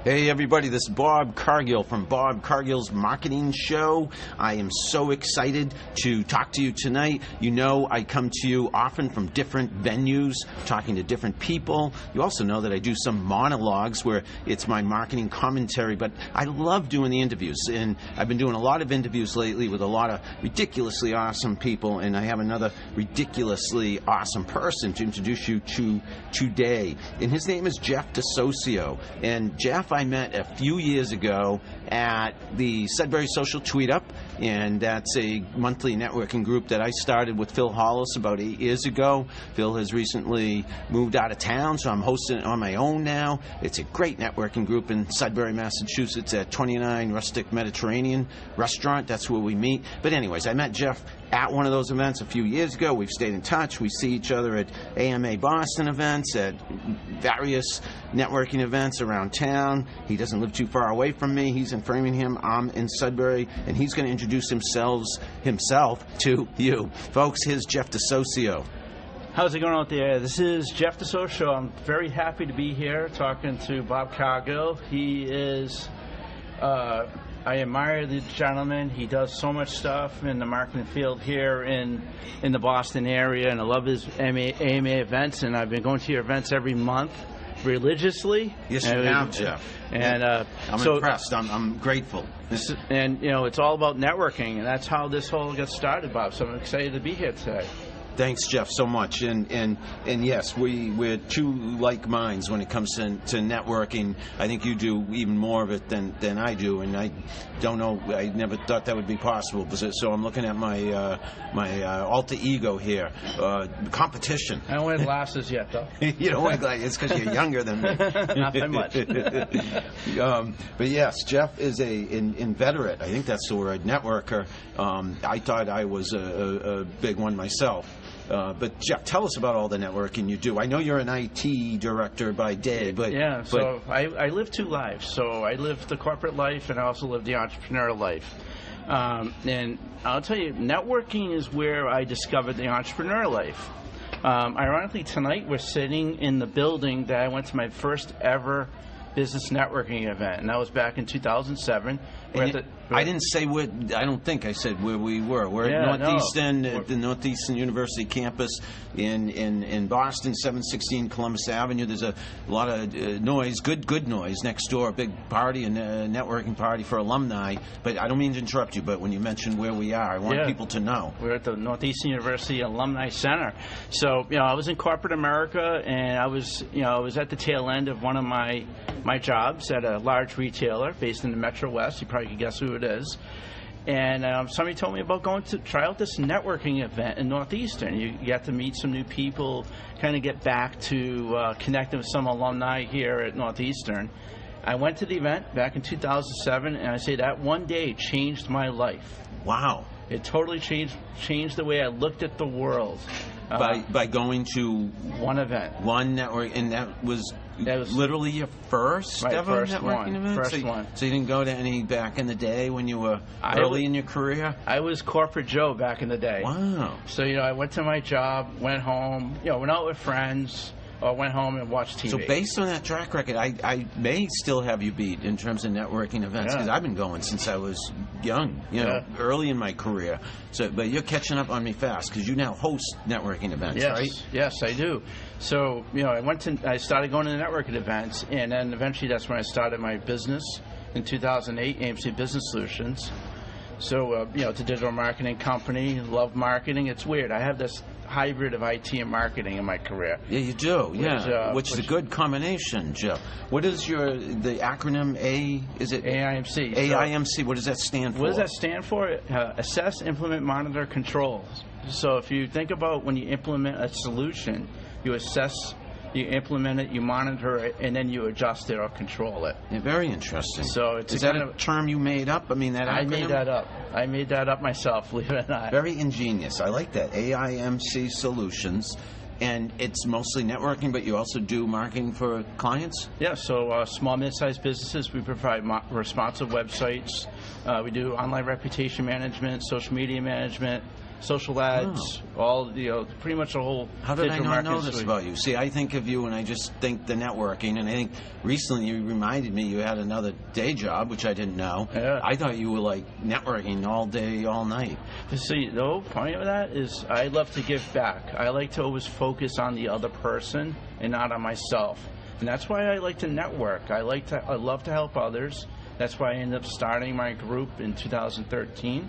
Hey everybody, this is Bob Cargill from Bob Cargill's Marketing Show. I am so excited to talk to you tonight. You know I come to you often from different venues, talking to different people. You also know that I do some monologues where it's my marketing commentary, but I love doing the interviews. And I've been doing a lot of interviews lately with a lot of ridiculously awesome people, and I have another ridiculously awesome person to introduce you to today. And his name is Jeff DeSocio. And Jeff I met a few years ago at the Sudbury Social Tweet Up, and that's a monthly networking group that I started with Phil Hollis about 8 years ago. Phil has recently moved out of town, so I'm hosting it on my own now. It's a great networking group in Sudbury, Massachusetts at 29 Rustic Mediterranean Restaurant. That's where we meet. But anyways, I met Jeff at one of those events a few years ago. We've stayed in touch. We see each other at AMA Boston events, at various networking events around town. He doesn't live too far away from me. He's in Framingham, I'm in Sudbury, and he's going to introduce himself to you. Folks, here's Jeff DeSocio. How's it going out there? This is Jeff DeSocio. I'm very happy to be here talking to Bob Cargill. He is... I admire the gentleman. He does so much stuff in the marketing field here in the Boston area, and I love his AMA events, and I've been going to your events every month religiously. Yes, you have, Jeff. And I'm impressed. I'm grateful. And, you know, it's all about networking, and that's how this whole gets started, Bob, so I'm excited to be here today. Thanks, Jeff, so much. And yes, we're two like minds when it comes to networking. I think you do even more of it than I do, and I don't know. I never thought that would be possible. So I'm looking at my alter ego here. Competition. I don't wear glasses yet, though. You don't wear glasses. It's because you're younger than me. Not by much. But yes, Jeff is an inveterate. I think that's the word, networker. I thought I was a big one myself. But Jeff, tell us about all the networking you do. I know you're an IT director by day, but... Yeah, so I live two lives. So I live the corporate life, and I also live the entrepreneurial life. And I'll tell you, networking is where I discovered the entrepreneurial life. Ironically, tonight we're sitting in the building that I went to my first ever business networking event, and that was back in 2007. I didn't say where. I don't think I said where we were. We're at Northeastern, at the Northeastern University campus in Boston, 716 Columbus Avenue. There's a lot of noise, good noise next door. A big party, a networking party for alumni. But I don't mean to interrupt you. But when you mentioned where we are, I want people to know. We're at the Northeastern University Alumni Center. So I was in corporate America, and I was at the tail end of one of my jobs at a large retailer based in the Metro West. You probably could guess who it is. And somebody told me about going to try out this networking event in Northeastern. You get to meet some new people, kind of get back to connecting with some alumni here at Northeastern. I went to the event back in 2007, and I say that one day changed my life. Wow. It totally changed the way I looked at the world. By going to one event. One network, and that was literally your first ever networking event? First one. So you didn't go to any back in the day when you were early in your career? I was corporate Joe back in the day. Wow. So, I went to my job, went home, went out with friends, or went home and watched TV. So based on that track record, I may still have you beat in terms of networking events, because I've been going since I was young, early in my career. So, but you're catching up on me fast, because you now host networking events, right? Yes, I do. So, I started going to networking events, and then eventually that's when I started my business in 2008, AMC Business Solutions. So, it's a digital marketing company, love marketing. It's weird. I have this hybrid of IT and marketing in my career. Yeah, you do. Which is a good combination, Jeff. What is the acronym A? Is it AIMC? AIMC. What does that stand for? What does that stand for? Assess, implement, monitor, control. So if you think about when you implement a solution, you assess, you implement it, you monitor it, and then you adjust it or control it. Yeah, very interesting. So it's is that a term you made up? I mean, that acronym? I made that up myself, believe it or not. Very ingenious. I like that. AIMC Solutions. And it's mostly networking, but you also do marketing for clients? Yeah, so small, mid-sized businesses, we provide responsive websites. We do online reputation management, social media management, social ads, all pretty much the whole. How did I digital not know marketing this suite. about you? See, I think of you and I just think the networking, and I think recently you reminded me you had another day job, which I didn't know. Yeah. I thought you were like networking all day, all night. See, the whole point of that is I love to give back. I like to always focus on the other person and not on myself. And that's why I like to network. I love to help others. That's why I ended up starting my group in 2013.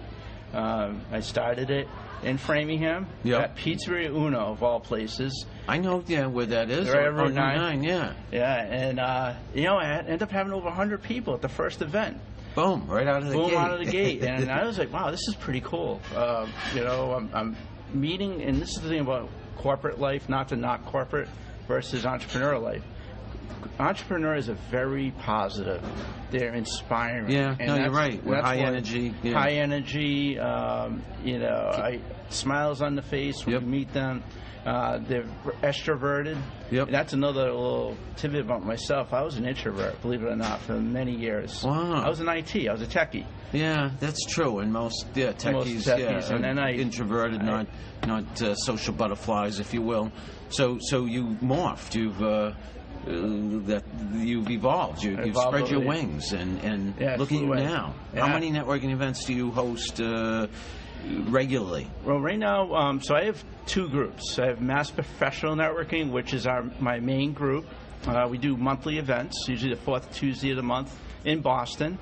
I started it in Framingham at Pizzeria Uno, of all places. I know, where that is. Right, Route 9, yeah. Yeah, and, I ended up having over 100 people at the first event. Boom, right out of the gate. Boom, out of the gate. And I was like, wow, this is pretty cool. I'm meeting, and this is the thing about corporate life, not corporate, versus entrepreneur life. Entrepreneurs are very positive. They're inspiring. Yeah, and you're right. We're high energy. Yeah. High energy. Smiles on the face when you meet them. They're extroverted. Yep. And that's another little tidbit about myself. I was an introvert, believe it or not, for many years. Wow. I was in IT. I was a techie. Yeah, that's true. And most techies, and then introverted, not social butterflies, if you will. So you morphed. You've evolved. You've spread your wings, and look at you now. Yeah. How many networking events do you host regularly? Well, right now, so I have two groups. I have Mass Professional Networking, which is my main group. We do monthly events, usually the fourth Tuesday of the month in Boston.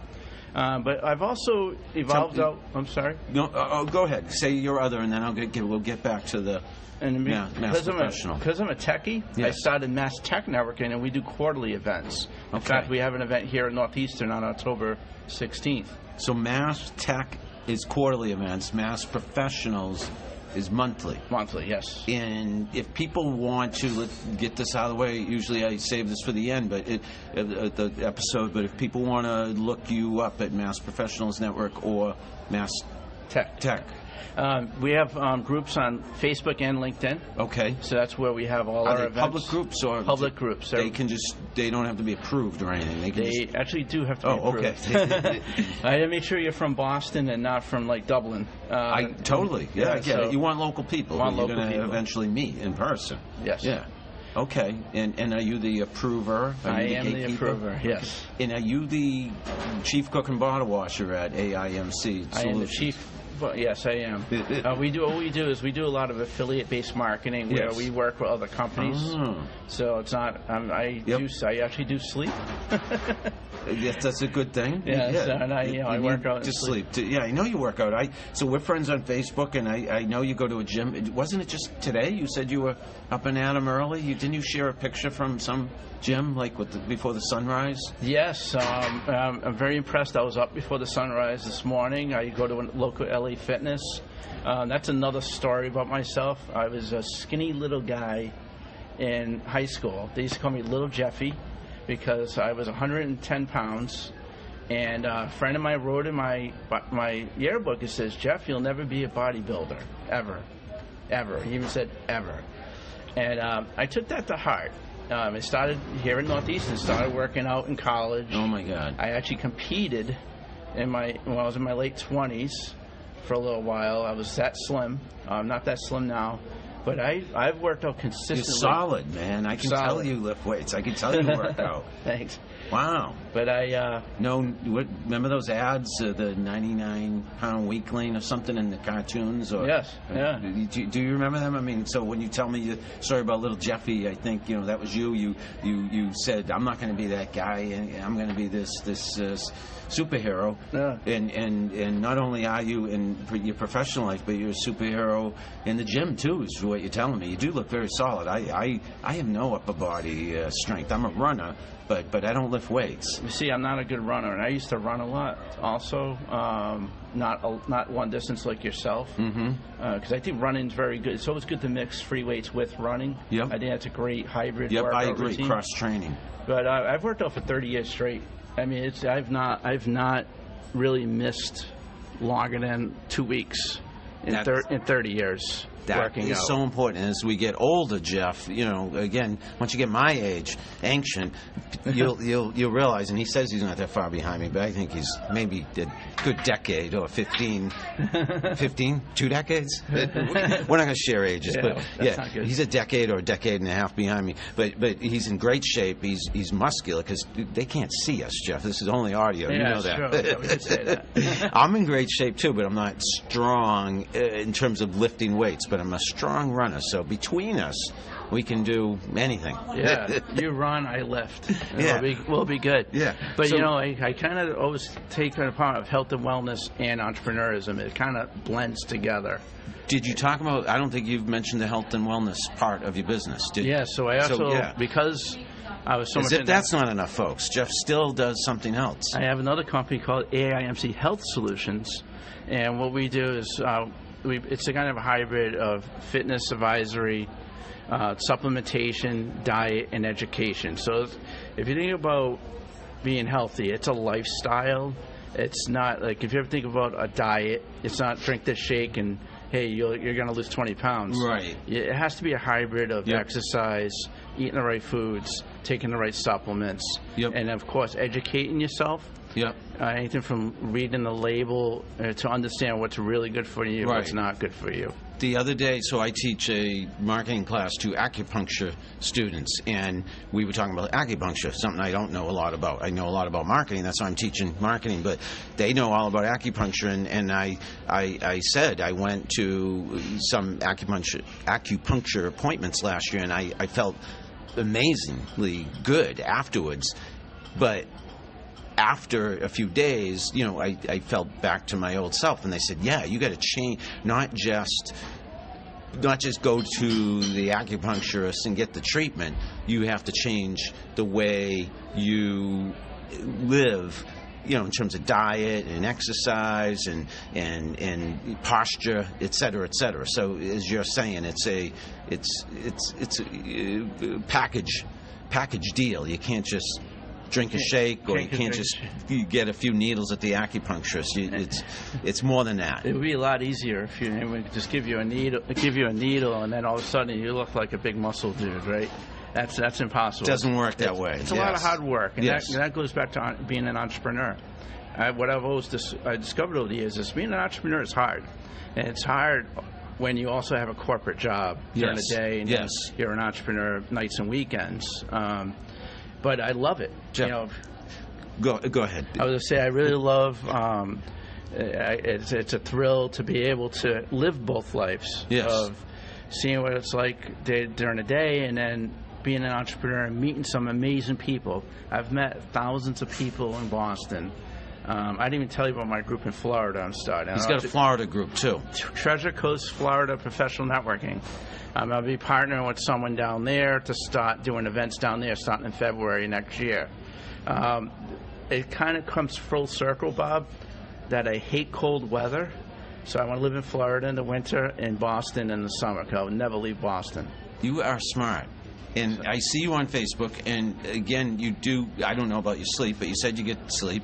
But I've also evolved out. I'm sorry. No, go ahead. Say your other, and then we'll get back to the. And Mass Professional. Because I'm a techie, I started Mass Tech Networking, and we do quarterly events. In fact, we have an event here in Northeastern on October 16th. So Mass Tech is quarterly events. Mass Professionals is monthly. Monthly, yes. And if people want to, let's get this out of the way. Usually I save this for the end, but the episode. But if people want to look you up at Mass Professionals Network or Mass Tech. We have groups on Facebook and LinkedIn. Okay. So that's where we have all our events. Public groups or public groups? They don't have to be approved or anything. They actually do have to be approved. Okay. I had to make sure you're from Boston and not from Dublin. I get it. You want local people who you're going to eventually meet in person. Yes. Yeah. Okay. And are you the approver? I am the approver, yes. And are you the chief cook and bottle washer at AIMC Solutions? I am the chief. Well, yes, I am. What we do a lot of affiliate-based marketing where we work with other companies. Oh. So it's not. I actually do sleep. Yes, that's a good thing. Yeah. So, and I work out. Just sleep. I know you work out. So we're friends on Facebook, and I know you go to a gym. Wasn't it just today? You said you were up and at 'em early. Didn't you share a picture from some gym before the sunrise? Yes, I'm very impressed. I was up before the sunrise this morning. I go to a local LA Fitness. That's another story about myself. I was a skinny little guy in high school. They used to call me Little Jeffy because I was 110 pounds. And a friend of mine wrote in my yearbook, it says, "Jeff, you'll never be a bodybuilder, ever, ever." He even said ever. And I took that to heart. I started here in Northeast and started working out in college. Oh my God! I actually competed when I was in my late 20s for a little while. I was that slim. I'm not that slim now, but I've worked out consistently. You're solid, man. I can tell you lift weights. I can tell you work out. Thanks. Wow. But remember those ads, the 99-pound weakling or something in the cartoons? Or, yes, yeah. Do you remember them? I mean, so when you tell me the story about little Jeffy, I think, that was you. You said, I'm not going to be that guy, and I'm going to be this superhero. Yeah. And not only are you in your professional life, but you're a superhero in the gym, too, is what you're telling me. You do look very solid. I have no upper body strength. I'm a runner. But I don't lift weights. You see, I'm not a good runner, and I used to run a lot also, not one distance like yourself. Because I think running's very good. It's always good to mix free weights with running. Yep. I think that's a great hybrid workout I agree. routine. Cross-training. But I've worked out for 30 years straight. I mean, I've not really missed longer than 2 weeks in 30 years. That working is out. so important. As we get older, Jeff, again, once you get my age, ancient, you'll realize, and he says he's not that far behind me, but I think he's maybe a good decade or 15, 2 decades? We're not going to share ages, but that's not good. he's a decade or a decade and a half behind me. But he's in great shape. He's muscular because they can't see us, Jeff. This is only audio. You know that. True. Yeah, we could say that. I'm in great shape too, but I'm not strong in terms of lifting weights. But I'm a strong runner. So between us, we can do anything. Yeah, you run, I lift. Yeah. We'll be good. Yeah. But So- I kind of always take a part of health and wellness and entrepreneurism. It kind of blends together. Did you talk about? I don't think you've mentioned the health and wellness part of your business. Did Yeah. So I also yeah. because I was so As much. if into- that's not enough, folks. Jeff still does something else. I have another company called AIMC Health Solutions, and what we do is it's a kind of a hybrid of fitness advisory, supplementation, diet, and education. So if you think about being healthy, it's a lifestyle. It's not like if you ever think about a diet, it's not drink this shake and hey, you're going to lose 20 pounds. Right. It has to be a hybrid of Yep. exercise, eating the right foods, taking the right supplements, Yep. and of course educating yourself. Yep. Anything from reading the label to understand what's really good for you, Right. what's not good for you. The other day, so I teach a marketing class to acupuncture students, and we were talking about acupuncture, something I don't know a lot about. I know a lot about marketing, that's why I'm teaching marketing, but they know all about acupuncture, and I said I went to some acupuncture appointments last year, and I felt amazingly good afterwards, but after a few days, I felt back to my old self, and they said, "Yeah, you got to change, not just go to the acupuncturist and get the treatment. You have to change the way you live, in terms of diet and exercise and posture, et cetera, et cetera." So, as you're saying, it's a package deal. You can't just drink a shake, or you can't just get a few needles at the acupuncturist. It's more than that. It would be a lot easier if we could just give you a needle, and then all of a sudden you look like a big muscle dude, right? That's impossible. It doesn't work that way. It's a lot of hard work, and Yes. that goes back to being an entrepreneur. What I've always I discovered over the years is being an entrepreneur is hard, and it's hard when you also have a corporate job during Yes. the day, and Yes. you're an entrepreneur nights and weekends. But I love it. Jeff, go ahead. I was going to say I really love. It's a thrill to be able to live both lives. Yes. Of seeing what it's like during the day, and then being an entrepreneur and meeting some amazing people. I've met thousands of people in Boston. I didn't even tell you about my group in Florida I'm starting. He's got a Florida group too. Treasure Coast, Florida Professional Networking. I'll be partnering with someone down there to start doing events down there starting in February next year. It kind of comes full circle, Bob, that I hate cold weather. So I want to live in Florida in the winter and Boston in the summer, because I would never leave Boston. You are smart. And I see you on Facebook, and again, you do, I don't know about your sleep, but you said you get sleep.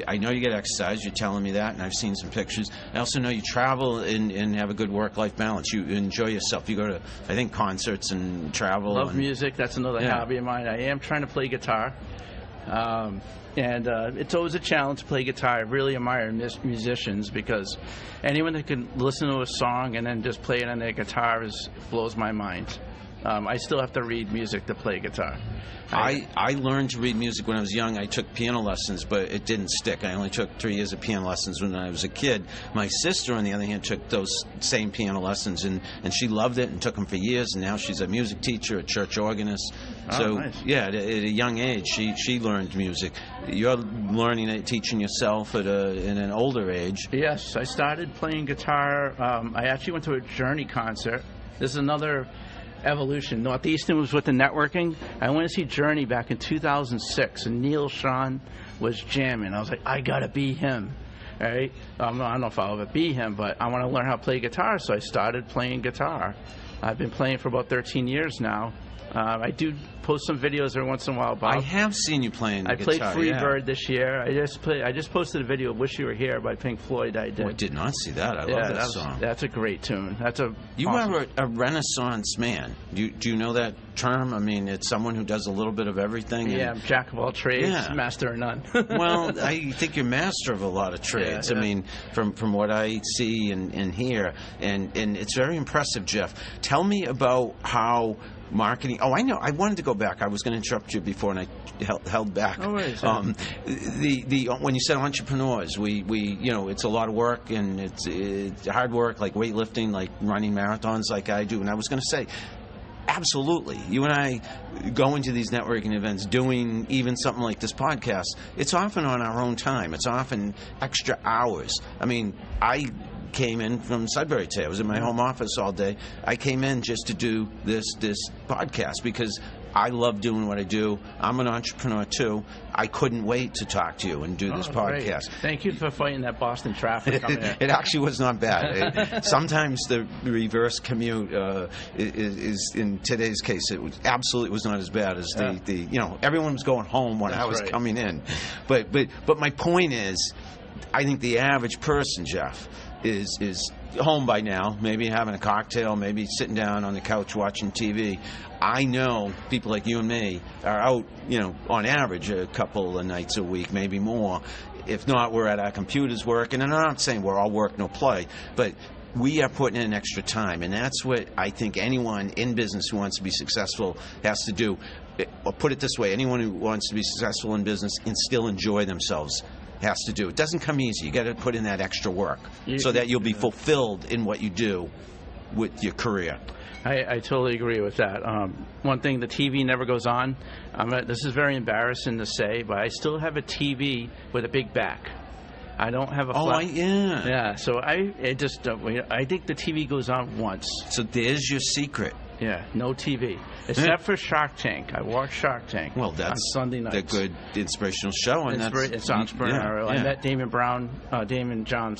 I know you get exercise, you're telling me that, and I've seen some pictures. I also know you travel and have a good work-life balance. You enjoy yourself. You go to, I think, concerts and travel. Love music. That's another Yeah. hobby of mine. I am trying to play guitar. And it's always a challenge to play guitar. I really admire musicians, because anyone that can listen to a song and then just play it on their guitar blows my mind. I still have to read music to play guitar. I learned to read music when I was young. I took piano lessons, but it didn't stick. I only took 3 years of piano lessons when I was a kid. My sister, on the other hand, took those same piano lessons, and she loved it and took them for years, and now she's a music teacher, a church organist. So, nice. yeah, at a young age, she learned music. You're learning it, teaching yourself in an older age. Yes, I started playing guitar. I actually went to a Journey concert. This is another evolution. Northeastern was with the networking. I went to see Journey back in 2006, and Neil Sean was jamming. I was like, I gotta be him. Right? I don't know if I'll ever be him, but I want to learn how to play guitar, so I started playing guitar. I've been playing for about 13 years now, I do post some videos every once in a while, Bob. I have seen you playing the guitar. I played Freebird yeah. this year. I just posted a video of "Wish You Were Here" by Pink Floyd. I did. Oh, I did not see that. I love that song. That's a great tune. You are a Renaissance man. Do you know that term? I mean, it's someone who does a little bit of everything. Yeah, I'm jack of all trades, master of none. Well, I think you're master of a lot of trades. Yeah. I mean, from what I see and hear, and it's very impressive, Jeff. Tell me about how marketing. Oh, I know. I wanted to go back. I was going to interrupt you before, and I held back. Oh, wait, when you said entrepreneurs, we it's a lot of work, and it's hard work, like weightlifting, like running marathons, like I do. And I was going to say, absolutely. You and I go into these networking events doing even something like this podcast. It's often on our own time. It's often extra hours. I mean, I came in from Sudbury today. I was in my home office all day. I came in just to do this podcast because I love doing what I do. I'm an entrepreneur too. I couldn't wait to talk to you and do this podcast. Great. Thank you for fighting that Boston traffic. It actually was not bad. Sometimes the reverse commute is in today's case, it was not as bad as the everyone was going home when I was coming in. But my point is, I think the average person, Jeff, is home by now, maybe having a cocktail, maybe sitting down on the couch watching TV. I know people like you and me are out, on average a couple of nights a week, maybe more. If not, we're at our computers working. And I'm not saying we're all work, no play, but we are putting in extra time. And that's what I think anyone in business who wants to be successful has to do. Or put it this way, anyone who wants to be successful in business and still enjoy themselves has to do. It doesn't come easy. You got to put in that extra work so that you'll be fulfilled in what you do with your career. I totally agree with that. One thing, the TV never goes on. This is very embarrassing to say, but I still have a TV with a big back. I don't have a flat. Yeah. So I think the TV goes on once. So there's your secret. Yeah, no TV. Except for Shark Tank. I watch Shark Tank on Sunday nights. It's a good inspirational show. And it's entrepreneurial. I met Damon John,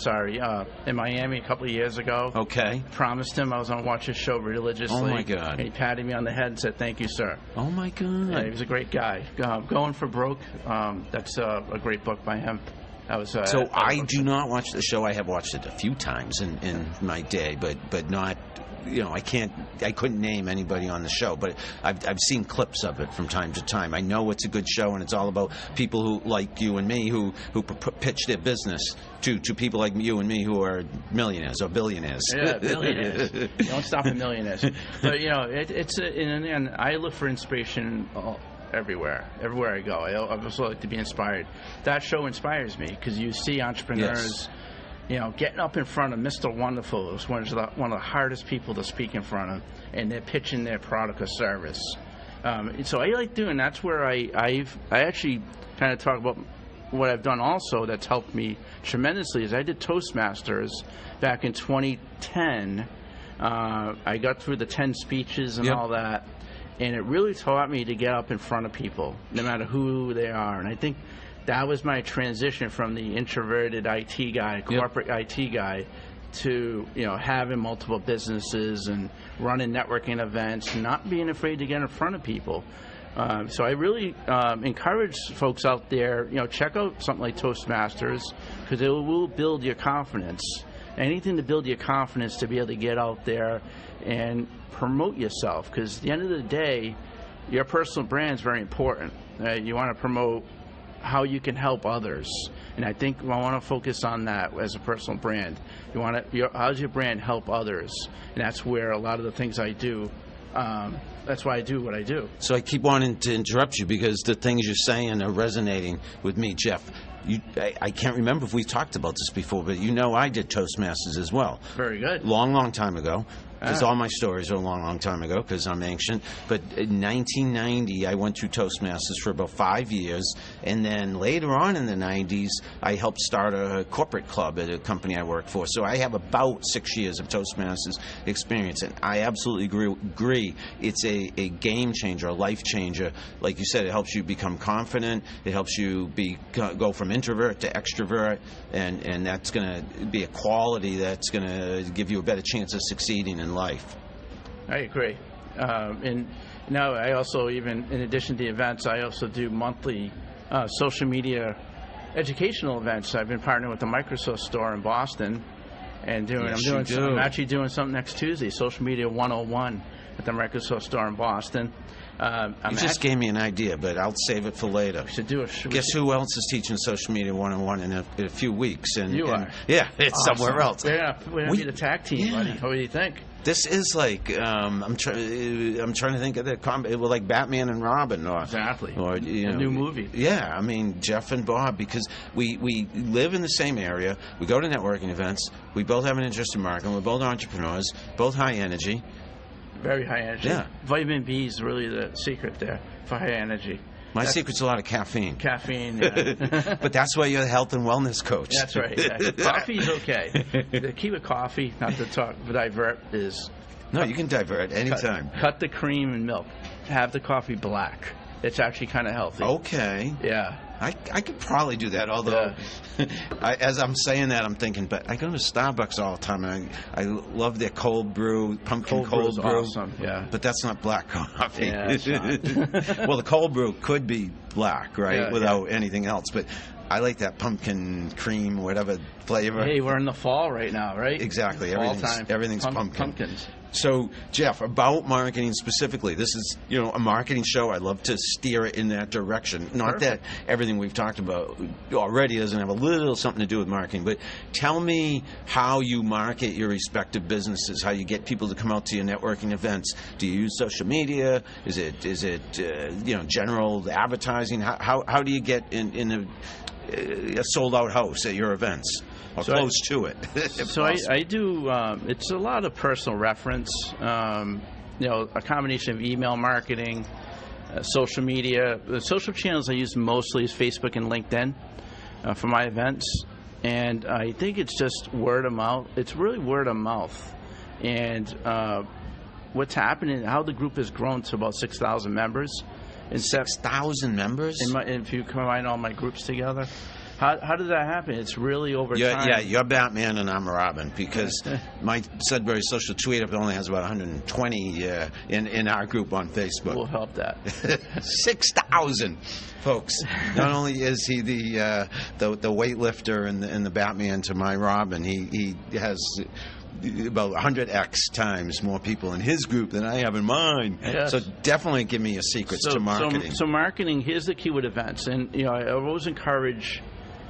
in Miami a couple of years ago. Okay. Promised him I was going to watch his show religiously. Oh, my God. And he patted me on the head and said, "Thank you, sir." Oh, my God. Yeah, he was a great guy. Going for Broke, that's a great book by him. I do not watch the show. I have watched it a few times in my day, but not. I couldn't name anybody on the show, but I've seen clips of it from time to time. I know it's a good show, and it's all about people who, like you and me, who pitch their business to people like you and me who are millionaires or billionaires. Yeah, billionaires. Don't stop at millionaires. But and I look for inspiration everywhere I go. I also like to be inspired. That show inspires me because you see entrepreneurs. Yes. Getting up in front of Mr. Wonderful is one of the hardest people to speak in front of, and they're pitching their product or service. So I like doing. That's where I actually kind of talk about what I've done also that's helped me tremendously. Is I did Toastmasters back in 2010. I got through the 10 speeches and all that, and it really taught me to get up in front of people, no matter who they are. And I think that was my transition from the introverted IT guy, corporate IT guy, to having multiple businesses and running networking events, not being afraid to get in front of people. So I really encourage folks out there, check out something like Toastmasters because it will build your confidence. Anything to build your confidence to be able to get out there and promote yourself, because at the end of the day, your personal brand is very important. You want to promote how you can help others, and I think I want to focus on that as a personal brand. How does your brand help others? And that's where a lot of the things I do. That's why I do what I do. So I keep wanting to interrupt you because the things you're saying are resonating with me, Jeff. I can't remember if we talked about this before, but I did Toastmasters as well. Very good. Long time ago. Because all my stories are a long time ago because I'm ancient. But in 1990, I went through Toastmasters for about 5 years. And then later on in the 90s, I helped start a corporate club at a company I worked for. So I have about 6 years of Toastmasters experience. And I absolutely agree. It's a game changer, a life changer. Like you said, it helps you become confident. It helps you go from introvert to extrovert. And that's going to be a quality that's going to give you a better chance of succeeding in life. I agree. And No, I also, even in addition to the events, I also do monthly social media educational events. I've been partnering with the Microsoft store in Boston, and I'm actually doing something next Tuesday, Social Media 101 at the Microsoft store in Boston. You just gave me an idea, but I'll save it for later. We should do Guess who else is teaching Social Media 101 in a few weeks? You are. Yeah, it's awesome. Somewhere else. Yeah, we're going to be the tag team, buddy. What do you think? This is like I'm trying to think of like Batman and Robin, exactly, or a new movie. Yeah, I mean Jeff and Bob, because we live in the same area. We go to networking events. We both have an interest in marketing. We're both entrepreneurs, both high energy. Very high energy. Yeah. Vitamin B is really the secret there for high energy. My secret's a lot of caffeine. Caffeine, yeah. But that's why you're a health and wellness coach. That's right. Yeah. Coffee's okay. The key with coffee, not to divert, is... No, you can divert anytime. Cut the cream and milk. Have the coffee black. It's actually kind of healthy. Okay. Yeah. I could probably do that, although as I'm saying that, I'm thinking, but I go to Starbucks all the time, and I love their cold brew, pumpkin cold brew. Awesome. Yeah. But that's not black coffee. Yeah, it's not. Well, the cold brew could be black, right, Yeah, without anything else, but I like that pumpkin cream, whatever flavor. Hey, we're in the fall right now, right? Exactly. Fall time. Everything's pumpkin. Pumpkins. So, Jeff, about marketing specifically, this is, a marketing show. I love to steer it in that direction. Not Perfect. that everything we've talked about already doesn't have a little something to do with marketing, but tell me how you market your respective businesses, how you get people to come out to your networking events. Do you use social media? Is it general advertising? How do you get in a sold-out house at your events? Or so close to it. So I do, it's a lot of personal reference, a combination of email marketing, social media. The social channels I use mostly is Facebook and LinkedIn for my events. And I think it's just word of mouth. It's really word of mouth. And what's happening, how the group has grown to about 6,000 members. 6,000 members? If you combine all my groups together. How did that happen? It's really over time. Yeah, you're Batman and I'm Robin, because my Sudbury Social Tweet Up only has about 120 in our group on Facebook. We'll help that. 6,000 folks. Not only is he the weightlifter and the Batman to my Robin, he has about 100x times more people in his group than I have in mine. Yes. So definitely give me your secrets to marketing. So marketing, here's the key with events. And I always encourage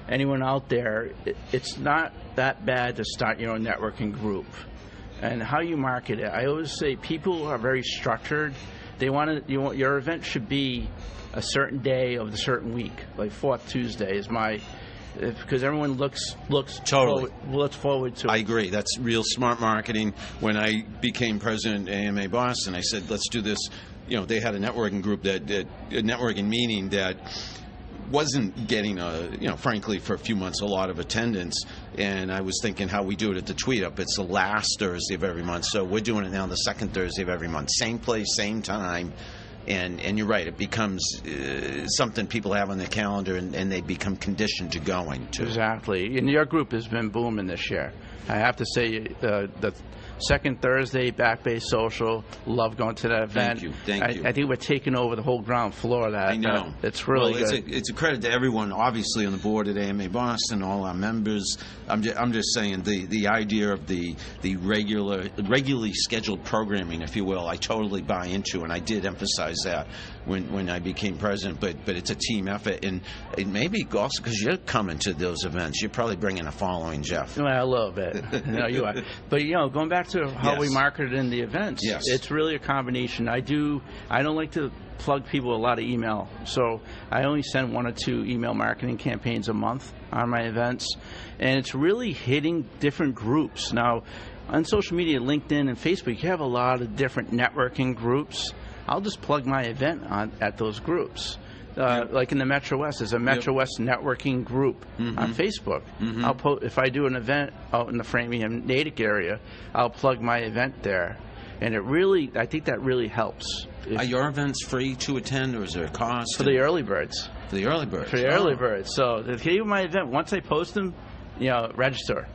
anyone out there, it's not that bad to start your own networking group. And how you market it, I always say people are very structured. Your event should be a certain day of the certain week, like Fourth Tuesday is because everyone looks forward to it. I agree. That's real smart marketing. When I became president of AMA Boston, I said, let's do this. They had a networking group a networking meeting that wasn't getting frankly, for a few months, a lot of attendance. And I was thinking how we do it at the Tweet Up. It's the last Thursday of every month. So we're doing it now the second Thursday of every month. Same place, same time. And you're right, it becomes something people have on their calendar, and they become conditioned to going to. Exactly. And your group has been booming this year. I have to say, the second Thursday, Back Bay Social, love going to that event. Thank you. I think we're taking over the whole ground floor of that. I know. It's really good. It's a credit to everyone, obviously, on the board at AMA Boston, all our members. I'm just saying the idea of the regularly scheduled programming, if you will, I totally buy into, and I did emphasize that when I became president. But it's a team effort, and maybe also because you're coming to those events, you're probably bringing a following, Jeff. Well, a little bit. No, you are. But going back to how we marketed in the events, it's really a combination. I don't like to plug people a lot of email, so I only send 1 or 2 email marketing campaigns a month on my events, and it's really hitting different groups. Now, on social media, LinkedIn and Facebook, you have a lot of different networking groups. I'll just plug my event at those groups. Like in the Metro West, there's a Metro West networking group on Facebook. Mm-hmm. If I do an event out in the Framingham, Natick area, I'll plug my event there, and I think that really helps. Are your events free to attend, or is there a cost? For the early birds. For the early birds. For the early birds. So the key of my event, once I post them, register.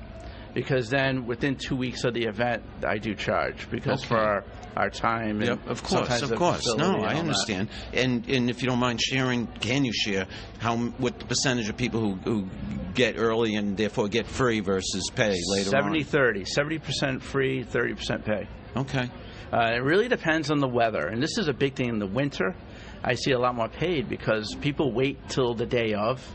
because then within 2 weeks of the event, I do charge because for our time. And of course. No, I understand. And if you don't mind sharing, can you share what the percentage of people who get early and therefore get free versus pay later on? 70-30. 70% free, 30% pay. Okay. It really depends on the weather, and this is a big thing in the winter. I see a lot more paid because people wait till the day of.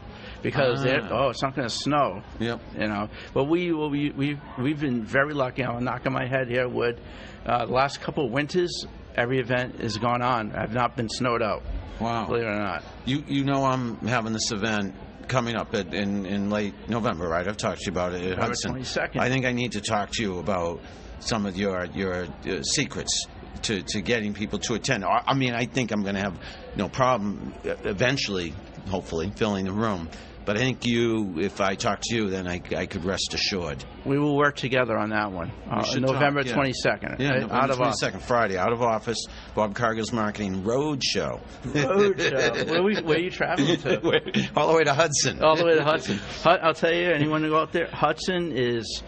Because it's not going to snow. Yep. You know, but we've been very lucky. I'm knocking my head here. The last couple of winters, every event has gone on. I've not been snowed out. Wow. Believe it or not. You know I'm having this event coming up in late November, right? I've talked to you about it at November Hudson. 22nd. I think I need to talk to you about some of your secrets to getting people to attend. I mean, I think I'm going to have no problem eventually, hopefully, filling the room. But I think if I talk to you, then I could rest assured. We will work together on that one. November 22nd. Yeah, November 22nd, Friday, out of office, Bob Cargill's Marketing Road Show. Road Show. Where are you traveling to? All the way to Hudson. All the way to Hudson. I'll tell you, anyone who go out there, Hudson is,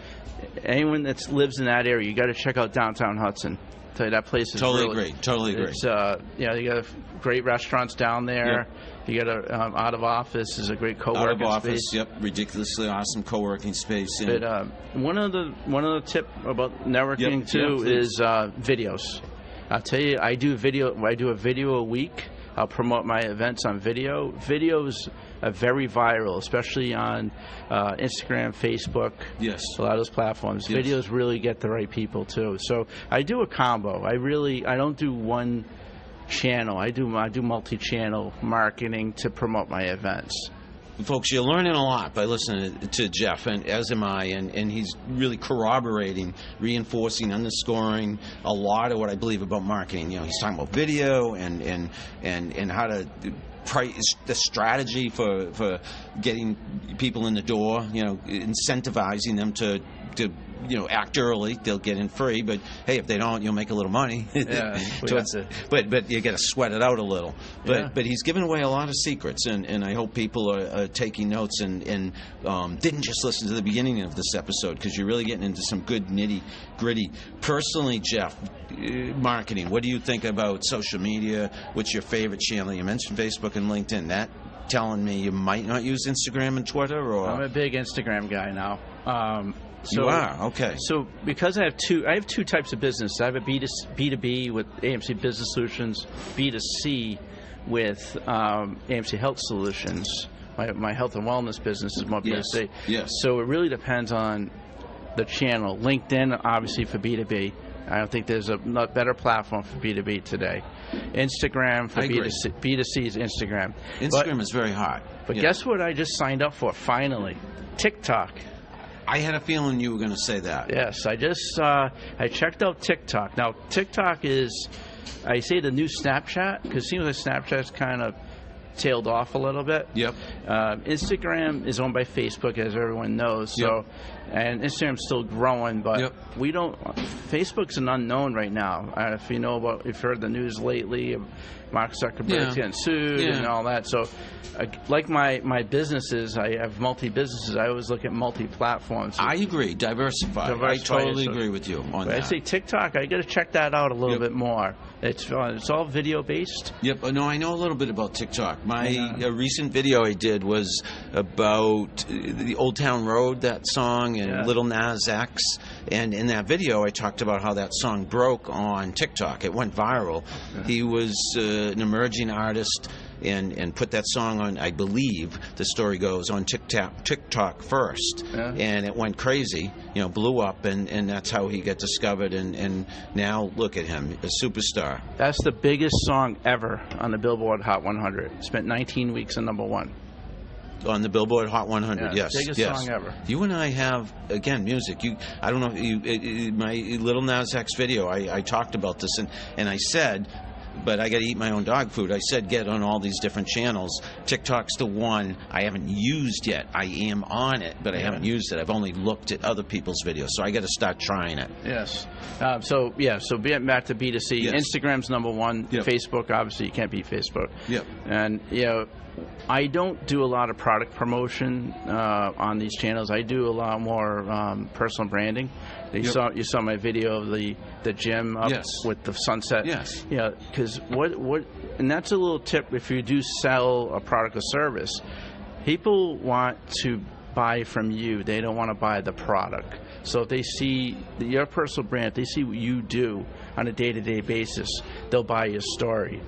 anyone that lives in that area, you got to check out downtown Hudson. I'll tell you, that place is Totally agree. It's, you got great restaurants down there. Yep. You got out of office is a great co-working space. Out of office, space. Yep, ridiculously awesome co-working space. But one of the tip about networking is videos. I'll tell you, I do a video a week. I'll promote my events on video. Videos are very viral, especially on Instagram, Facebook. Yes. A lot of those platforms. Yes. Videos really get the right people too. So I do a combo. I don't do one channel. I do multi-channel marketing to promote my events. Folks, you're learning a lot by listening to Jeff, and as am I, and he's really corroborating, reinforcing, underscoring a lot of what I believe about marketing. You know, he's talking about video and how to price, the strategy for getting people in the door. You know, incentivizing them to act early. They'll get in free, but hey, if they don't, you'll make a little money. Yeah, but you got to sweat it out a little. But he's given away a lot of secrets, and I hope people are taking notes and didn't just listen to the beginning of this episode, because you're really getting into some good nitty-gritty. Personally, Jeff, marketing, what do you think about social media? What's your favorite channel? You mentioned Facebook and LinkedIn. That telling me you might not use Instagram and Twitter? Or I'm a big Instagram guy now. You are? Okay. So because I have two types of business. I have a B2B with AMC Business Solutions, B2C with AMC Health Solutions. My health and wellness business is more B2C. Yes. So it really depends on the channel. LinkedIn, obviously, for B2B. I don't think there's a better platform for B2B today. Instagram for B2C. B2C is Instagram. Instagram is very hot. But guess what I just signed up for, finally? TikTok. I had a feeling you were going to say that. Yes, I checked out TikTok. Now, TikTok is, I say the new Snapchat, because it seems like Snapchat's kind of tailed off a little bit. Yep. Instagram is owned by Facebook, as everyone knows. So, and Instagram's still growing, but we don't. Facebook's an unknown right now. If you've heard the news lately, Mark Zuckerberg's getting sued and all that. So, like my businesses, I have multi-businesses. I always look at multi-platforms. I agree. Diversify. I totally agree with you on that. I say TikTok, I got to check that out a little bit more. It's all video-based. Yep. No, I know a little bit about TikTok. My recent video I did was about the Old Town Road, that song, and Little Nas X. And in that video, I talked about how that song broke on TikTok. It went viral. Yeah. He was an emerging artist and put that song on, I believe, the story goes, on TikTok first. Yeah. And it went crazy, blew up, and that's how he got discovered. And now look at him, a superstar. That's the biggest song ever on the Billboard Hot 100. Spent 19 weeks in #1. On the Billboard Hot 100, yes. Biggest song ever. You and I have, again, music. I don't know, my Little Nas X video, I talked about this, and I said, but I got to eat my own dog food. I said get on all these different channels. TikTok's the one I haven't used yet. I am on it, but I haven't used it. I've only looked at other people's videos, so I got to start trying it. Yes. So being back to B2C, Yes. Instagram's number one. Yep. Facebook, obviously, you can't beat Facebook. Yep. And I don't do a lot of product promotion on these channels. I do a lot more personal branding. You saw my video of the gym up with the sunset. Yes. Yeah, because and that's a little tip if you do sell a product or service. People want to buy from you. They don't want to buy the product. So if they see your personal brand, if they see what you do on a day-to-day basis, they'll buy your story.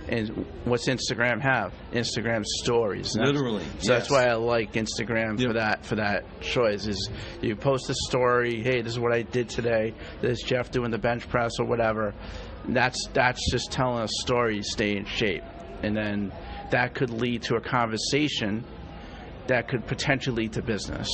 And what's Instagram have? Instagram stories. Literally. So that's why I like Instagram for that choice. Is you post a story, hey, this is what I did today. This is Jeff doing the bench press or whatever. That's just telling a story, stay in shape. And then that could lead to a conversation that could potentially lead to business.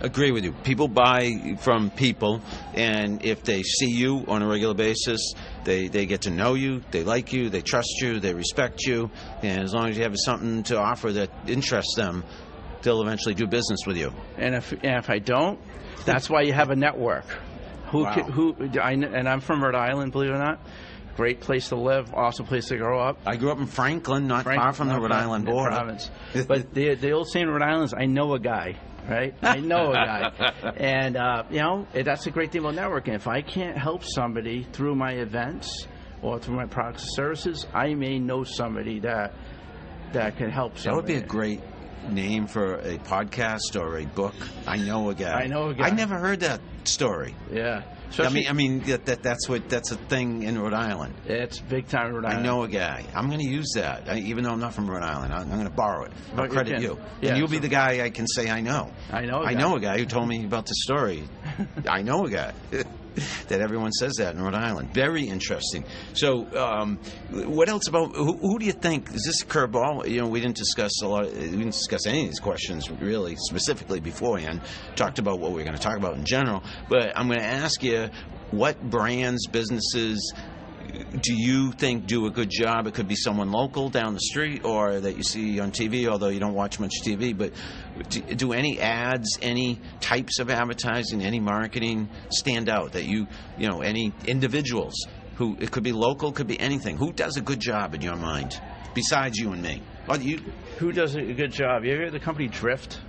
Agree with you. People buy from people, and if they see you on a regular basis, they get to know you, they like you, they trust you, they respect you, and as long as you have something to offer that interests them, they'll eventually do business with you. And if I don't, that's why you have a network. And I'm from Rhode Island, believe it or not. Great place to live, awesome place to grow up. I grew up in Franklin, not far from the Rhode Island border. Province. But the old saying in Rhode Island is, I know a guy. Right? I know a guy. And, that's a great thing about networking. If I can't help somebody through my events or through my products and services, I may know somebody that can help somebody. That would be a great name for a podcast or a book. I know a guy. I know a guy. I never heard that story. Yeah. I mean that's a thing in Rhode Island. It's big time in Rhode Island. I know a guy. I'm going to use that, even though I'm not from Rhode Island. I'm going to borrow it. I'll credit you. Yeah, and you'll be the guy I can say I know. I know a guy who told me about the story. I know a guy. That everyone says that in Rhode Island. Very interesting. So, what else about who do you think is this a curveball? We didn't discuss any of these questions really specifically beforehand. Talked about what we're going to talk about in general, but I'm going to ask you, what brands, businesses do you think do a good job? It could be someone local down the street or that you see on TV, although you don't watch much TV, but do any ads, any types of advertising, any marketing stand out that any individuals who, it could be local, could be anything, who does a good job in your mind besides you and me? Who does a good job? You ever heard of the company Drift?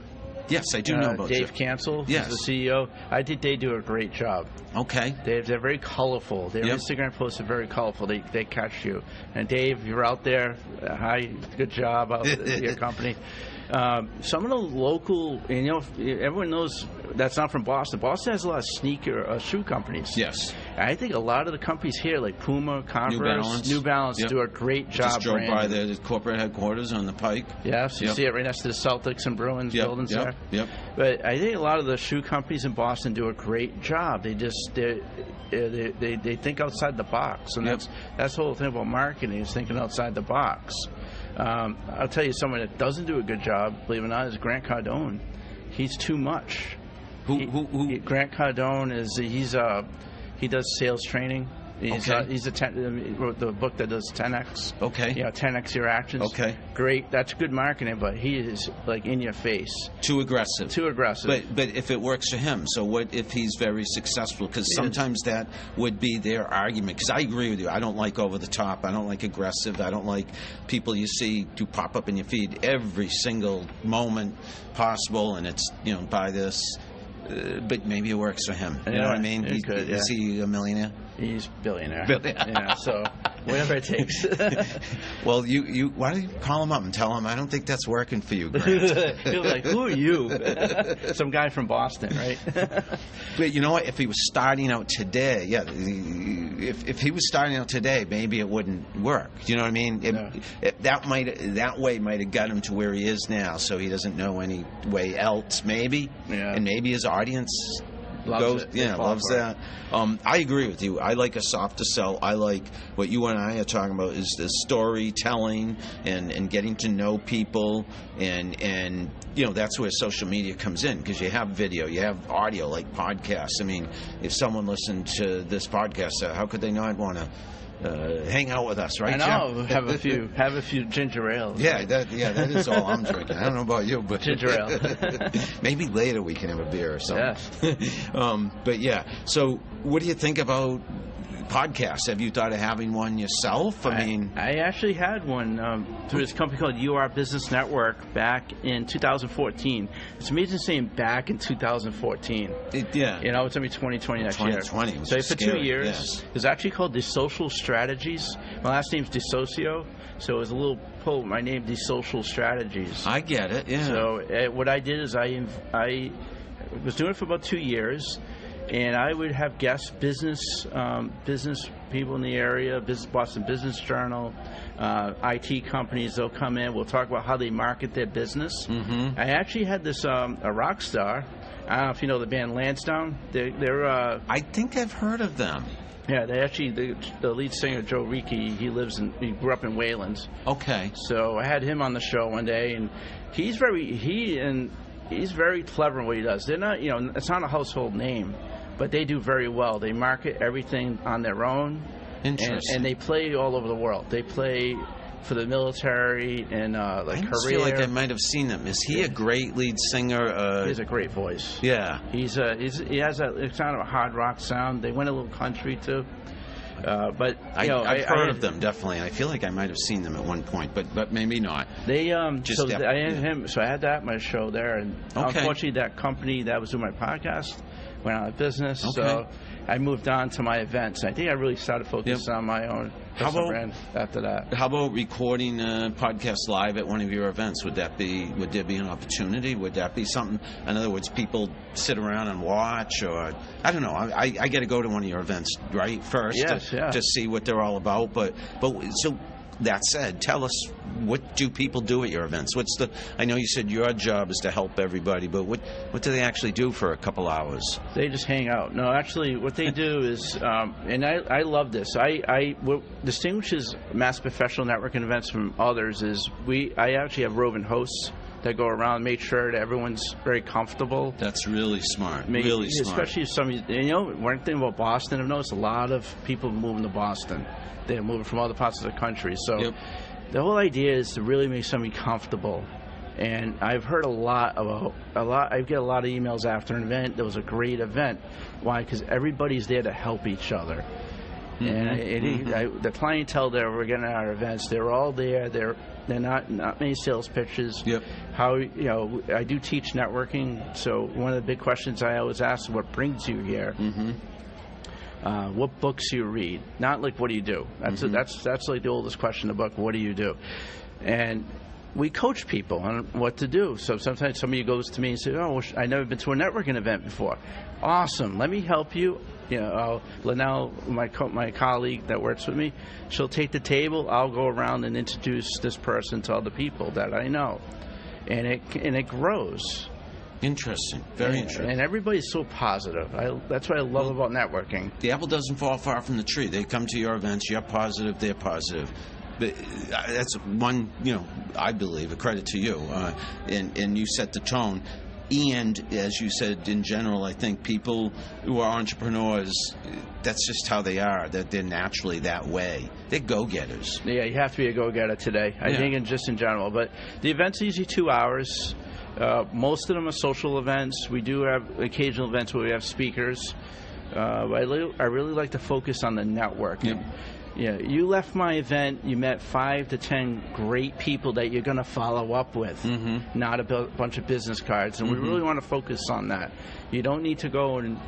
Yes, I do know about Dave Cancel. Yes. He's the CEO. I think they do a great job. Okay. They're very colorful. Their Instagram posts are very colorful. They catch you. And Dave, you're out there. Hi, good job out at your company. Some of the local, everyone knows that's not from Boston. Boston has a lot of sneaker shoe companies. Yes. I think a lot of the companies here, like Puma, Converse, New Balance do a great job. Just drove by the corporate headquarters on the Pike. Yes, you see it right next to the Celtics and Bruins buildings there. Yep. But I think a lot of the shoe companies in Boston do a great job. They think outside the box, and that's the whole thing about marketing is thinking outside the box. I'll tell you, someone that doesn't do a good job, believe it or not, is Grant Cardone. He's too much. Who? Grant Cardone he does sales training. He wrote the book that does 10x. Okay. 10x your actions. Okay. Great. That's good marketing, but he is like in your face. Too aggressive. But if it works for him, so what if he's very successful? Because sometimes that would be their argument. Because I agree with you. I don't like over the top. I don't like aggressive. I don't like people you see to pop up in your feed every single moment possible, and it's buy this. But maybe it works for him. You know what I mean? Is he a millionaire? He's billionaire. So whatever it takes. Well, why don't you call him up and tell him I don't think that's working for you, Grant? He'll be like, who are you? Some guy from Boston, right? But you know what? If he was starting out today, if he was starting out today, maybe it wouldn't work. You know what I mean? That way might have got him to where he is now, so he doesn't know any way else, maybe. Yeah. And maybe his audience loves that. I agree with you. I like a softer sell. I like what you and I are talking about is the storytelling and getting to know people and that's where social media comes in, because you have video, you have audio like podcasts. I mean, if someone listened to this podcast, how could they not want to hang out with us, right? I know. Jeff? Have a few ginger ales. Yeah, that is all I'm drinking. I don't know about you, but ginger ale. Maybe later we can have a beer or something. Yes. But yeah. So, what do you think about podcasts? Have you thought of having one yourself? I actually had one through this company called UR Business Network back in 2014. It's amazing saying back in 2014. Yeah. You know, it's going to be 2020 next year. 2020 was so for scary, 2 years, yes. It was actually called DeSocio Strategies. My last name's DeSocio, so it was a little pull. My name, DeSocio Strategies. I get it, yeah. So what I did is I was doing it for about 2 years. And I would have guest business people in the area, Boston Business Journal, IT companies. They'll come in. We'll talk about how they market their business. Mm-hmm. I actually had this a rock star. I don't know if you know the band Lansdowne. They're I think I've heard of them. Yeah, they actually the lead singer Joe Ricci. He grew up in Waylands. Okay. So I had him on the show one day, and he's very clever in what he does. They're not, it's not a household name, but they do very well. They market everything on their own. Interesting. And they play all over the world. They play for the military and I feel like I might have seen them. Is he a great lead singer? He has a great voice. Yeah. He has it's kind of a hard rock sound. They went a little country too. But I've heard of them definitely. I feel like I might have seen them at one point, but maybe not. They I had him. So I had that my show there, and unfortunately that company that was doing my podcast went out of business. Okay. So I moved on to my events. I think I really started focusing on my own personal brand after that. How about recording a podcast live at one of your events? Would there be an opportunity? Would that be something? In other words, people sit around and watch, or I don't know. I got to go to one of your events, right? First, to see what they're all about. But so that said, tell us, what do people do at your events? I know you said your job is to help everybody, but what do they actually do for a couple hours? They just hang out. No, actually, what they do is, and I love this. What distinguishes Mass Professional Networking events from others is I actually have roving hosts that go around and make sure that everyone's very comfortable. That's really smart. Really smart. Especially if somebody, one thing about Boston, I've noticed a lot of people moving to Boston. They're moving from other parts of the country. So the whole idea is to really make somebody comfortable. And I've heard I get a lot of emails after an event. There was a great event. Why? Because everybody's there to help each other. Mm-hmm. And the clientele that we're getting at our events, they're all there. They're not many sales pitches. Yep. I do teach networking. So one of the big questions I always ask is, what brings you here? Mm-hmm. What books you read, not like what do you do. That's like the oldest question in the book. What do you do? And we coach people on what to do. So sometimes somebody goes to me and says, "Oh, I've never been to a networking event before." Awesome, let me help you. Linnell, my colleague that works with me, she'll take the table. I'll go around and introduce this person to other people that I know, and it grows. Interesting. Very interesting. And everybody's so positive. That's what I love about networking. The apple doesn't fall far from the tree. They come to your events. You're positive. They're positive. But that's one, I believe, a credit to you. And you set the tone. And as you said, in general, I think people who are entrepreneurs, that's just how they are. That they're naturally that way. They're go-getters. Yeah, you have to be a go-getter today. I think just in general. But the event's usually 2 hours. Most of them are social events. We do have occasional events where we have speakers. I really like to focus on the networking. Yep. You left my event, you met 5 to 10 great people that you're going to follow up with, not a bunch of business cards. And we really want to focus on that. You don't need to go and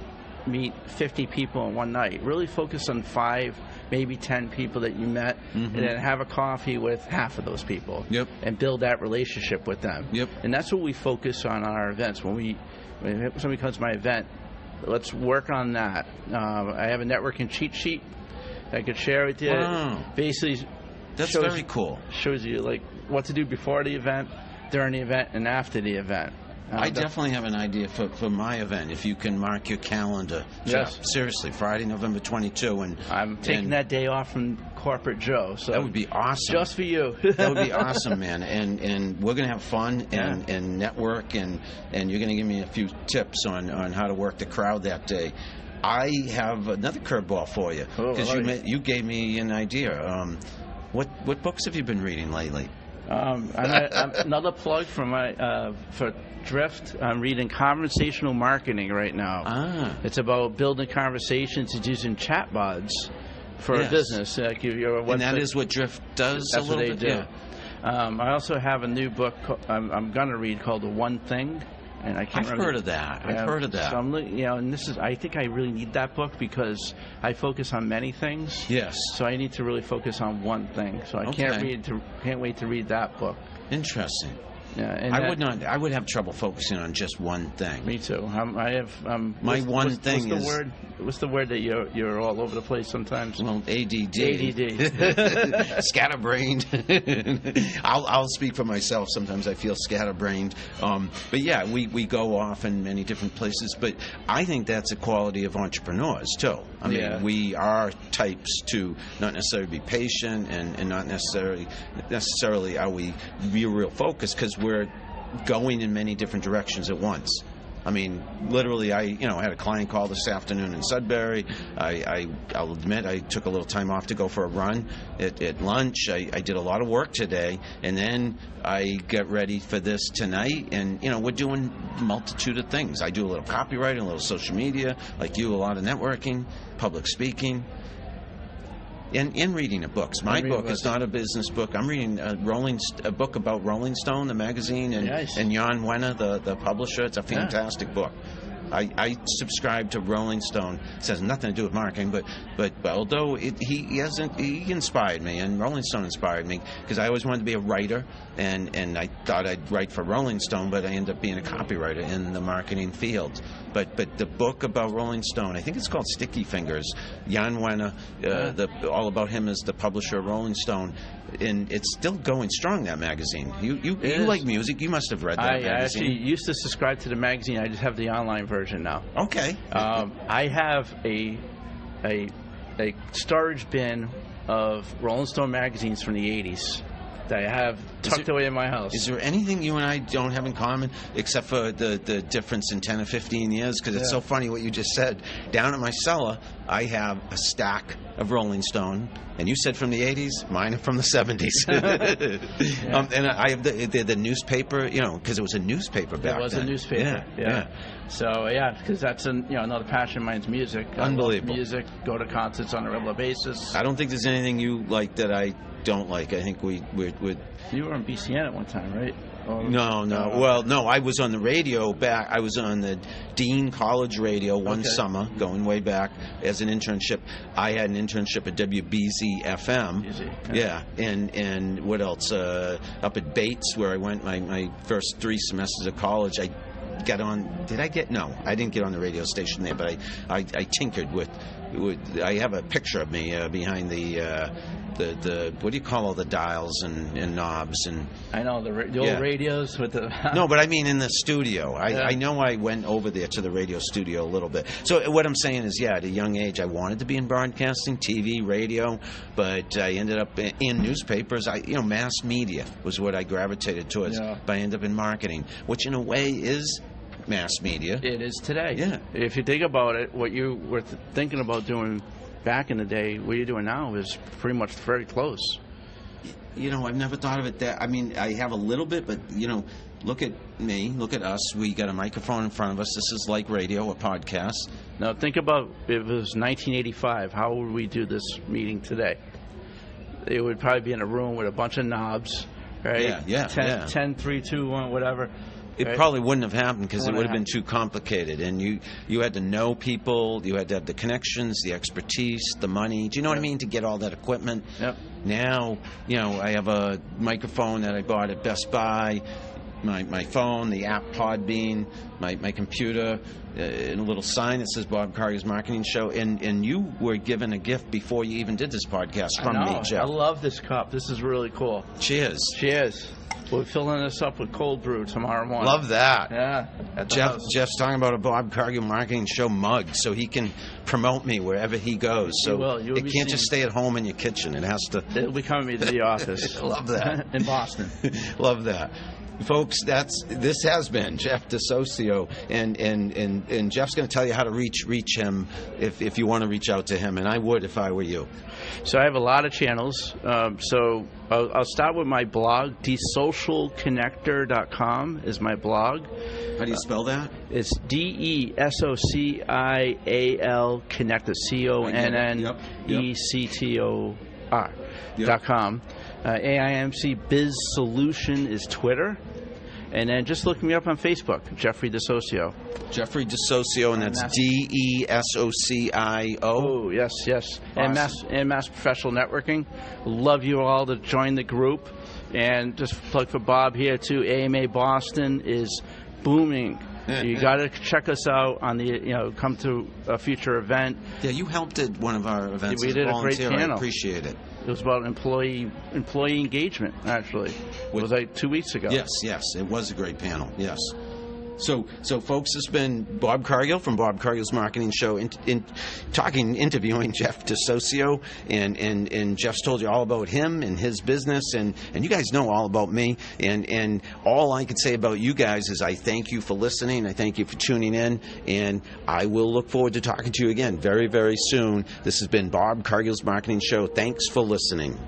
meet 50 people in one night. Really focus on 5, maybe 10 people that you met, and then have a coffee with half of those people, and build that relationship with them. And that's what we focus on our events. When somebody comes to my event, let's work on that. I have a networking cheat sheet I could share with you. Wow. Basically, that's very cool. Shows you like what to do before the event, during the event, and after the event. I definitely have an idea for my event. If you can mark your calendar, yes, seriously, Friday, November 22, and I'm taking that day off from corporate Joe. So that would be awesome, just for you. That would be awesome, man. And we're gonna have fun and network, and you're gonna give me a few tips on how to work the crowd that day. I have another curveball for you because you gave me an idea. What books have you been reading lately? I'm another plug for for Drift. I'm reading Conversational Marketing right now. It's about building conversations and using chatbots for a business. Like and that is what Drift does. That's a little what they bit. do. Yeah. I also have a new book I'm going to read called The One Thing. And I can't I've heard of that. I've heard of that. So and this is. I think I really need that book because I focus on many things. Yes. So I need to really focus on one thing. So I can't wait to read that book. Interesting. Yeah, and I would have trouble focusing on just one thing. Me too. What's the word that you're all over the place sometimes? Well, ADD. ADD. Scatterbrained. I'll speak for myself. Sometimes I feel scatterbrained. But yeah, we go off in many different places. But I think that's a quality of entrepreneurs too. I mean, we are types to not necessarily be patient and not necessarily are we real focused because we're going in many different directions at once. I mean, literally, I had a client call this afternoon in Sudbury. I'll admit I took a little time off to go for a run at lunch. I did a lot of work today, and then I get ready for this tonight. And we're doing a multitude of things. I do a little copywriting, a little social media, like you, a lot of networking, public speaking. And reading books. My book is not a business book. I'm reading a book about Rolling Stone, the magazine, and Jan Wenner, the publisher. It's a fantastic book. I subscribe to Rolling Stone. It has nothing to do with marketing, but although he inspired me, and Rolling Stone inspired me because I always wanted to be a writer, and I thought I'd write for Rolling Stone, but I ended up being a copywriter in the marketing field. But the book about Rolling Stone, I think it's called Sticky Fingers. Jan Wenner, all about him as the publisher of Rolling Stone, and it's still going strong. That magazine. You like music? You must have read that magazine. I actually used to subscribe to the magazine. I just have the online version now. Okay. I have a storage bin of Rolling Stone magazines from the 80s. That I have tucked away in my house. Is there anything you and I don't have in common except for the difference in 10 or 15 years? Because it's so funny what you just said. Down in my cellar, I have a stack of Rolling Stone, and you said from the 80s, mine are from the 70s. And I have the newspaper, because it was a newspaper back then. It was a newspaper, yeah. So, because that's another passion of mine is music. Unbelievable. I love music, go to concerts on a regular basis. I don't think there's anything you like that I don't like. I think we You were on BCN at one time, right? No. Well, no, I was on the radio back. I was on the Dean College radio one summer, going way back, as an internship. I had an internship at WBZ FM. Yeah. And what else? Up at Bates, where I went my first 3 semesters of college. I got on. Did I get? No, I didn't get on the radio station there, but I tinkered with. I have a picture of me behind the what do you call all the dials and knobs and I know the old radios with the No, but I mean in the studio. I know I went over there to the radio studio a little bit. So what I'm saying is, at a young age I wanted to be in broadcasting, TV, radio, but I ended up in newspapers. Mass media was what I gravitated towards. But I ended up in marketing, which in a way is mass media. It is today. Yeah. If you think about it, what you were thinking about doing back in the day, what you're doing now is pretty much very close. I've never thought of it that. I mean, I have a little bit, but look at me, look at us. We got a microphone in front of us. This is like radio, a podcast. Now think about if it was 1985. How would we do this meeting today? It would probably be in a room with a bunch of knobs, right? Yeah. 10, 3, 2, 1, whatever. It probably wouldn't have happened because it would have been too complicated, and you had to know people, you had to have the connections, the expertise, the money. Do you know what I mean? To get all that equipment. Yep. Now, I have a microphone that I bought at Best Buy, my phone, the app Podbean, my computer, and a little sign that says Bob Cargill's Marketing Show. And you were given a gift before you even did this podcast from me, Jeff. I love this cup. This is really cool. Cheers. Cheers. We're filling this up with cold brew tomorrow morning. Love that. Yeah. Jeff's talking about a Bob Cargill Marketing Show mug so he can promote me wherever he goes. So it can't just stay at home in your kitchen. It has to. It'll be coming to the office. Love that. In Boston. Love that. Folks, this has been Jeff DeSocio, and Jeff's going to tell you how to reach him if you want to reach out to him, and I would if I were you. So I have a lot of channels. So I'll start with my blog. DeSocialConnector.com is my blog. How do you spell that? It's DeSocial Connector, Connector.com. AIMC Biz Solution is Twitter. And then just look me up on Facebook, Jeffrey DeSocio. Jeffrey DeSocio, and that's DeSocio. Oh, yes. Awesome. And Mass Professional Networking. Love you all to join the group. And just plug for Bob here, too. AMA Boston is booming. You got to check us out on come to a future event. Yeah, you helped at one of our events. We did a great panel. I appreciate it. It was about employee engagement, actually. It was like 2 weeks ago. Yes, it was a great panel. Yes. So folks, this has been Bob Cargill from Bob Cargill's Marketing Show, interviewing Jeff DeSocio, and Jeff's told you all about him and his business, and you guys know all about me, and all I can say about you guys is I thank you for listening, I thank you for tuning in, and I will look forward to talking to you again very, very soon. This has been Bob Cargill's Marketing Show. Thanks for listening.